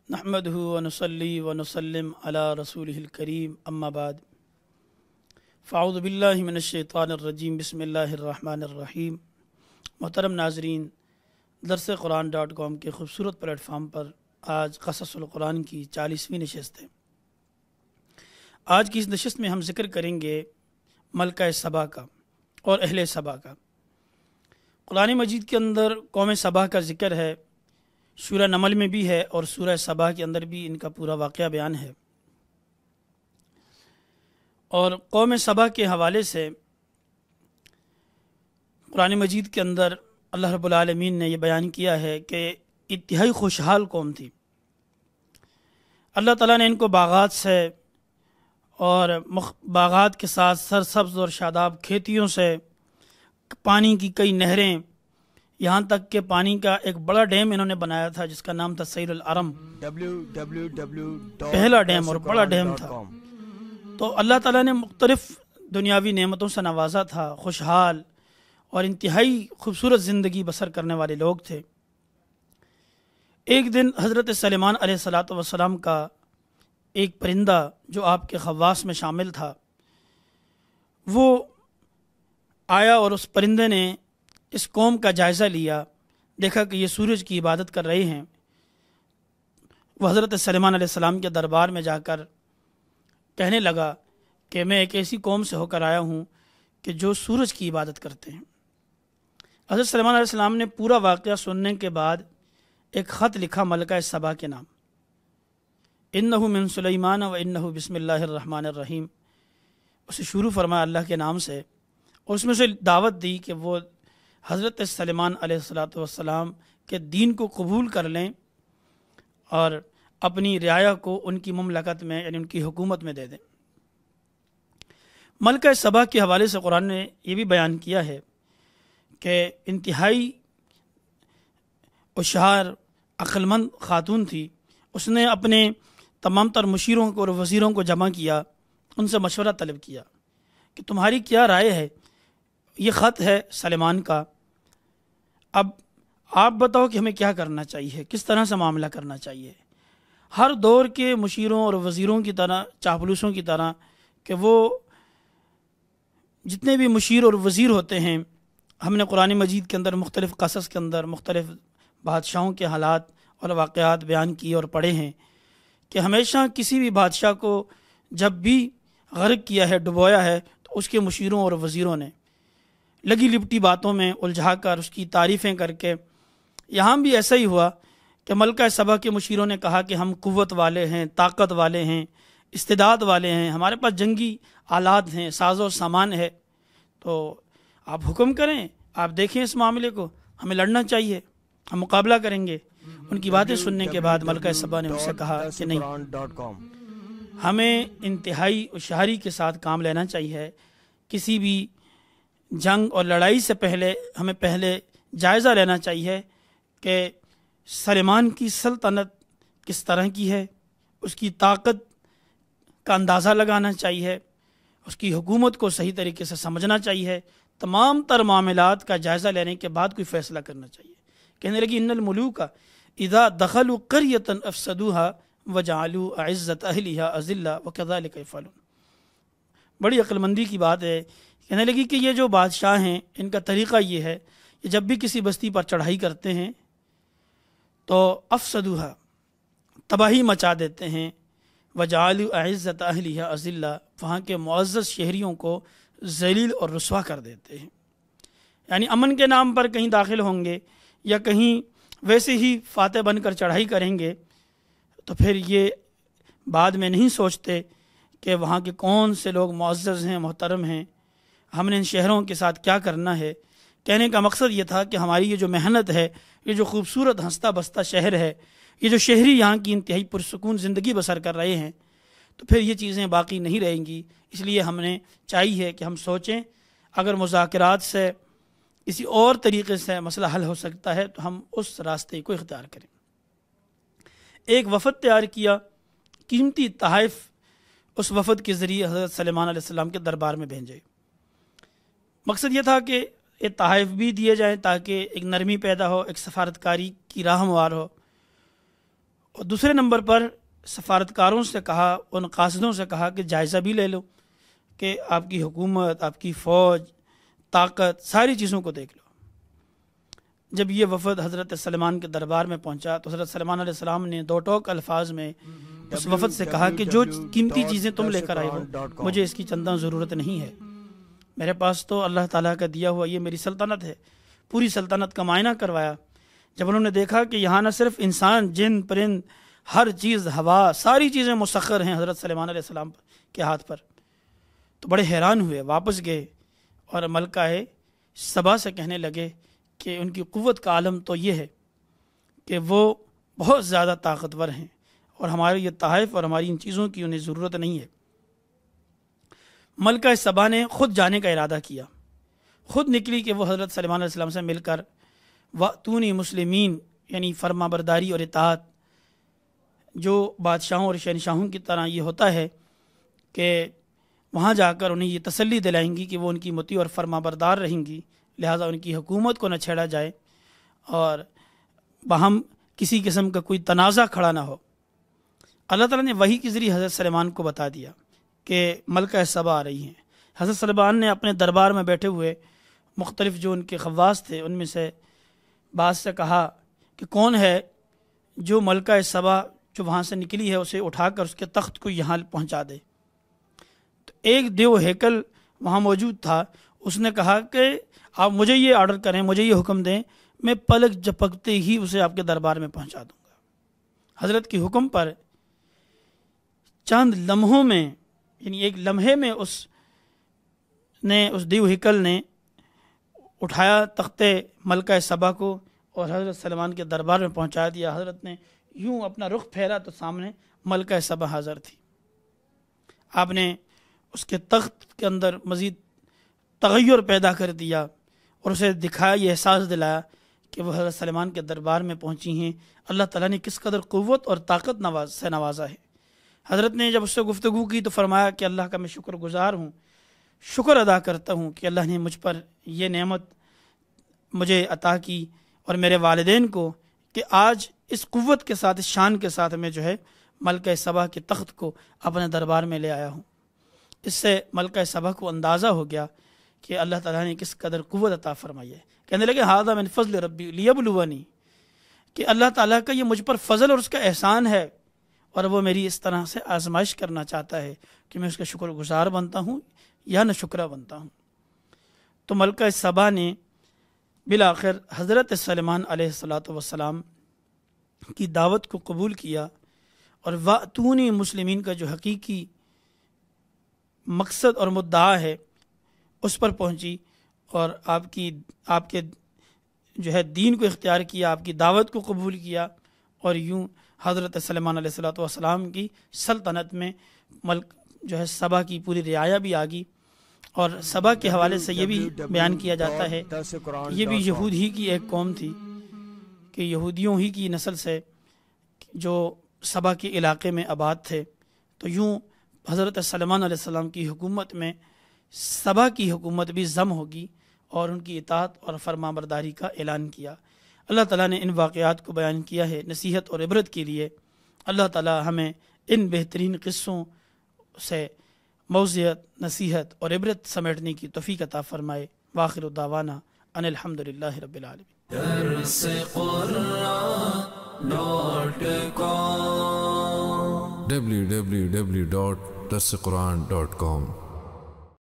नहमदहु व नुसल्ली व नुसल्लिम अला रसूलिहिल करीम अम्मा बाद फ़अऊज़ु बिल्लाहि मिनश्शैतानिर्रजीम बिस्मिल्लाहिर्रहमानिर्रहीम। मोहतरम नाज़रीन, दरस-ए-क़ुरान.com के ख़ूबसूरत प्लेटफार्म पर आज क़ससुल क़ुरान की 40वीं नशस्त है। आज की इस नशस्त में हम ज़िक्र करेंगे मलका सबा का और अहले सबा का। क़ुरान मजीद के अंदर कौम सबा का ज़िक्र है, सूरह नमल में भी है और सूरह सबा के अंदर भी इनका पूरा वाक़या बयान है। और कौम सबा के हवाले से क़ुरान मजीद के अंदर अल्लाह रब्बुल आलमीन ने यह बयान किया है कि इंतहाई खुशहाल कौम थी। अल्लाह ताला ने इनको बागात से और बागात के साथ सरसब्ज़ और शादाब खेतियों से, पानी की कई नहरें, यहाँ तक कि पानी का एक बड़ा डैम इन्होंने बनाया था जिसका नाम था सैरुल अरम। पहला डैम और बड़ा डैम था। तो अल्लाह ताला ने मुख्तलिफ दुनियावी नेमतों से नवाजा था। खुशहाल और इंतहाई खूबसूरत ज़िंदगी बसर करने वाले लोग थे। एक दिन हज़रत सलेमान अलैहिस्सलातु वस्सलाम का एक परिंदा जो आपके खवास में शामिल था, वो आया और उस परिंदे ने इस कौम का जायज़ा लिया। देखा कि ये सूरज की इबादत कर रहे हैं। वह हज़रत सलेमान अलैहिस्सलाम के दरबार में जाकर कहने लगा कि मैं एक ऐसी कौम से होकर आया हूँ कि जो सूरज की इबादत करते हैं। हज़रत सलेमान अलैहिस्सलाम ने पूरा वाक़या सुनने के बाद एक ख़त लिखा मलका सबा के नाम, इन्नहु मिन सुलैमान व इन्नहु बिस्मिल्लाहिर्रहमानिर्रहीम। उसे शुरू फरमाया अल्लाह के नाम से और उसमें से दावत दी कि वो हज़रत सलेमान अलैहिस्सलातु वस्सलाम के दीन को कबूल कर लें और अपनी रियाया को उनकी ममलकत में यानी उनकी हुकूमत में दे दें। मलका सबा के हवाले से कुरान ने यह भी बयान किया है कि इंतहाई होशियार अक्लमंद ख़ातून थी। उसने अपने तमाम तर मुशीरों को और वज़ीरों को जमा किया, उनसे मशवरा तलब किया कि तुम्हारी क्या राय है। ये ख़त है सलेमान का, अब आप बताओ कि हमें क्या करना चाहिए, किस तरह से मामला करना चाहिए। हर दौर के मुशीरों और वज़ीरों की तरह, चापलूसों की तरह कि वो जितने भी मुशीर और वज़ीर होते हैं, हमने कुरान मजीद के अंदर मुख्तलिफ़ क़सस के अंदर मुख्तलिफ़ बादशाहों के हालात और वाक़यात बयान किए और पढ़े हैं कि हमेशा किसी भी बादशाह को जब भी गर्क किया है, डुबोया है, तो उसके मुशीरों और वज़ीरों ने लगी लिपटी बातों में उलझा कर उसकी तारीफ़ें करके, यहाँ भी ऐसा ही हुआ कि मलका सबा के मुशीरों ने कहा कि हम क़ुव्वत वाले हैं, ताकत वाले हैं, इस्तिदाद वाले हैं, हमारे पास जंगी आलात हैं, साजो सामान है, तो आप हुक्म करें, आप देखें इस मामले को, हमें लड़ना चाहिए, हम मुकाबला करेंगे। उनकी बातें सुनने के बाद मलका सबा ने उनसे कहा कि नहीं, हमें इंतहाई होशियारी के साथ काम लेना चाहिए। किसी भी जंग और लड़ाई से पहले हमें पहले जायज़ा लेना चाहिए कि सलेमान की सल्तनत किस तरह की है, उसकी ताकत का अंदाज़ा लगाना चाहिए, उसकी हुकूमत को सही तरीके से समझना चाहिए, तमाम तर मामलात का जायज़ा लेने के बाद कोई फ़ैसला करना चाहिए। कहने लगी इन्नल मुलूका इज़ा दखलू क़रियतन अफ़सदूहा वजअलू अइज़्ज़त अहलिहा अज़िल्ला व कज़ालिका यफ़अलून। बड़ी अक्लमंदी की बात है। कहने लगी कि ये जो बादशाह हैं, इनका तरीक़ा ये है कि जब भी किसी बस्ती पर चढ़ाई करते हैं तो अफ़सदूहा, तबाही मचा देते हैं, वजअलू अइज़्ज़त अहलिहा अज़िल्ला, वहाँ के मुअज़्ज़ज़ शहरियों को ज़लील और रुस्वा कर देते हैं। यानी अमन के नाम पर कहीं दाखिल होंगे या कहीं वैसे ही फातह बनकर चढ़ाई करेंगे तो फिर ये बाद में नहीं सोचते कि वहाँ के कौन से लोग मुअज़्ज़ज़ हैं, मोहतरम हैं, हमने इन शहरों के साथ क्या करना है। कहने का मकसद ये था कि हमारी ये जो मेहनत है, ये जो खूबसूरत हंसता बसता शहर है, ये जो शहरी यहाँ की इंतहाई पुरसुकून ज़िंदगी बसर कर रहे हैं, तो फिर ये चीज़ें बाकी नहीं रहेंगी। इसलिए हमने चाहिए कि हम सोचें, अगर मुज़ाकरात से किसी और तरीक़े से मसला हल हो सकता है तो हम उस रास्ते को इख्तियार करें। एक वफ़द तैयार किया, कीमती तहाइफ उस वफ़द के ज़रिए हज़रत सलेमान अलैहिस्सलाम के दरबार में भेजे। मकसद ये था कि ये तहाइफ भी दिए जाएँ ताकि एक नरमी पैदा हो, एक सफारतकारी की राह हमवार हो। اور دوسرے نمبر پر سفارتکاروں سے کہا، ان قاصدوں سے کہا کہ جائزہ بھی لے لو کہ آپ کی حکومت، آپ کی فوج، طاقت، ساری چیزوں کو دیکھ لو۔ جب یہ وفد حضرت سلیمان کے دربار میں پہنچا تو حضرت سلیمان علیہ السلام نے دو ٹوک الفاظ میں اس وفد سے کہا کہ جو قیمتی چیزیں تم لے کر آئے ہو مجھے اس کی چندہ ضرورت نہیں ہے، میرے پاس تو اللہ تعالیٰ کا دیا ہوا یہ میری سلطنت ہے۔ پوری سلطنت کا معائنہ کروایا۔ جب انہوں نے دیکھا کہ یہاں نہ صرف انسان، جن، پرند، ہر چیز، ہوا، ساری چیزیں مسخر ہیں حضرت سلیمان علیہ السلام کے ہاتھ پر، تو بڑے حیران ہوئے، واپس گئے اور ملکہ سبا سے کہنے لگے کہ ان کی قوت کا عالم تو یہ ہے کہ وہ بہت زیادہ طاقتور ہیں اور ہمارے یہ تحائف اور ہماری ان چیزوں کی انہیں ضرورت نہیں ہے۔ ملکہ سبا نے خود جانے کا ارادہ کیا، خود نکلی کہ وہ حضرت سلیمان علیہ السلام سے مل کر وَأْتُونِي مسلمین، یعنی فرما برداری اور اطاعت، جو بادشاہوں اور شہنشاہوں کی طرح یہ ہوتا ہے کہ وہاں جا کر انہیں یہ تسلی دلائیں گی کہ وہ ان کی مطیع اور فرما بردار رہیں گی، لہٰذا ان کی حکومت کو نہ چھیڑا جائے اور باہم کسی قسم کا کوئی تنازع کھڑا نہ ہو۔ اللہ تعالیٰ نے وحی کے ذریعے حضرت سلیمان کو بتا دیا کہ ملکہ سبا آ رہی ہیں۔ حضرت سلیمان نے اپنے دربار میں بیٹھے ہوئے مختلف جو ان کے خواص تھے ان میں سے بعض سے کہا کہ کون ہے جو ملکہ سبا جو وہاں سے نکلی ہے اسے اٹھا کر اس کے تخت کو یہاں پہنچا دے۔ تو ایک دیو ہیکل وہاں موجود تھا، اس نے کہا کہ آپ مجھے یہ آرڈر کریں، مجھے یہ حکم دیں، میں پلک جھپکتے ہی اسے آپ کے دربار میں پہنچا دوں گا۔ حضرت کے حکم پر چند لمحوں میں، یعنی ایک لمحے میں اس دیو ہیکل نے اٹھایا تخت ملکہ سبا کو اور حضرت سلیمان کے دربار میں پہنچا دیا۔ حضرت نے یوں اپنا رخ پھیرا تو سامنے ملکہ سبا حاضر تھی۔ آپ نے اس کے تخت کے اندر مزید تغیر پیدا کر دیا اور اسے دکھایا، یہ احساس دلایا کہ وہ حضرت سلیمان کے دربار میں پہنچی ہیں، اللہ تعالیٰ نے کس قدر قوت اور طاقت سے نوازا ہے۔ حضرت نے جب اس سے گفتگو کی تو فرمایا کہ اللہ کا میں شکر گزار ہوں، شکر ادا کرتا ہوں کہ اللہ نے مجھ پر یہ نعمت مجھے عطا کی اور میرے والدین کو کہ آج اس قوت کے ساتھ، اس شان کے ساتھ میں جو ہے ملکہ سبا کے تخت کو اپنے دربار میں لے آیا ہوں۔ اس سے ملکہ سبا کو اندازہ ہو گیا کہ اللہ تعالیٰ نے کس قدر قوت عطا فرمائی ہے۔ کہنے لگے ھذا من فضل ربی لیبلونی، کہ اللہ تعالیٰ کا یہ مجھ پر فضل اور اس کا احسان ہے اور وہ میری اس طرح سے آزمائش کرنا چاہتا ہے کہ میں اس کا شکر گزار بنتا ہوں یا نہ شکرہ بنتا ہوں۔ تو ملکہ سبا نے بالآخر حضرت سلیمان علیہ السلام کی دعوت کو قبول کیا اور وَأْتُونِي مسلمین کا جو حقیقی مقصد اور مدعا ہے اس پر پہنچی اور آپ کے جو ہے دین کو اختیار کیا، آپ کی دعوت کو قبول کیا، اور یوں حضرت سلیمان علیہ السلام کی سلطنت میں ملک جو ہے سبا کی پوری رعایا بھی آ گئی۔ اور سبا کے حوالے سے یہ بھی بیان کیا جاتا ہے یہ بھی یہود ہی کی ایک قوم تھی کہ یہودیوں ہی کی نسل سے جو سبا کے علاقے میں آباد تھے۔ تو یوں حضرت سلیمان علیہ السلام کی حکومت میں سبا کی حکومت بھی ضم ہوگی اور ان کی اطاعت اور فرما برداری کا اعلان کیا۔ اللہ تعالیٰ نے ان واقعات کو بیان کیا ہے نصیحت اور عبرت کے لیے۔ اللہ تعالیٰ ہمیں ان بہترین قصوں سے موعظت، نصیحت اور عبرت سمیٹنے کی توفیق عطا فرمائے۔ وآخر دعوانا ان الحمدللہ رب العالمین۔ www.darsequran.com